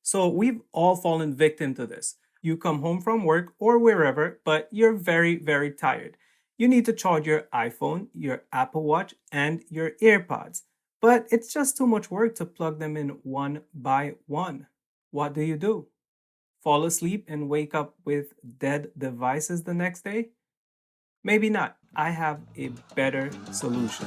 So we've all fallen victim to this. You come home from work or wherever, but you're very, very tired. You need to charge your iPhone, your Apple Watch, and your AirPods. But it's just too much work to plug them in one by one. What do? Fall asleep and wake up with dead devices the next day? Maybe not. I have a better solution.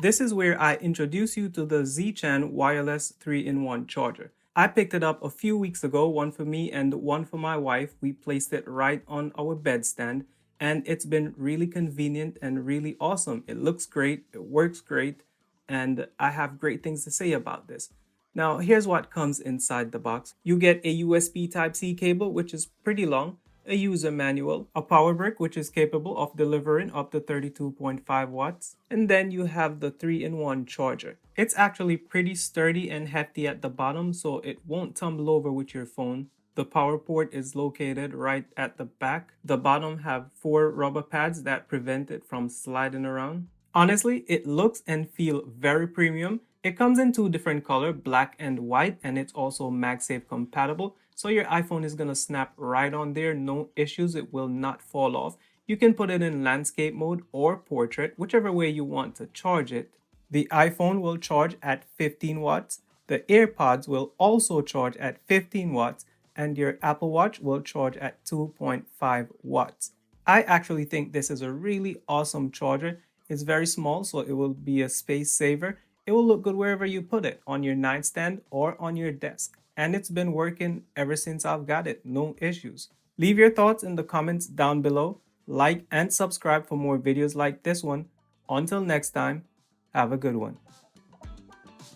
This is where I introduce you to the Zechin wireless 3-in-1 charger. I picked it up a few weeks ago, one for me and one for my wife. We placed it right on our bedstand, and it's been really convenient and really awesome. It looks great, it works great, and I have great things to say about this. Now, here's what comes inside the box. You get a USB Type-C cable, which is pretty long, a user manual, a power brick which is capable of delivering up to 32.5 watts, and then you have the 3-in-1 charger. It's actually pretty sturdy and hefty at the bottom, so it won't tumble over with your phone. The power port is located right at the back. The bottom have 4 rubber pads that prevent it from sliding around. Honestly, it looks and feel very premium. It comes in 2 different colors, black and white, and it's also MagSafe compatible. So your iPhone is going to snap right on there, no issues, it will not fall off. You can put it in landscape mode or portrait, whichever way you want to charge it. The iPhone will charge at 15 watts. The AirPods will also charge at 15 watts, and your Apple Watch will charge at 2.5 watts. I actually think this is a really awesome charger. It's very small, so it will be a space saver. It will look good wherever you put it, on your nightstand or on your desk. And it's been working ever since I've got it, no issues. Leave your thoughts in the comments down below. Like and subscribe for more videos like this one. Until next time, have a good one.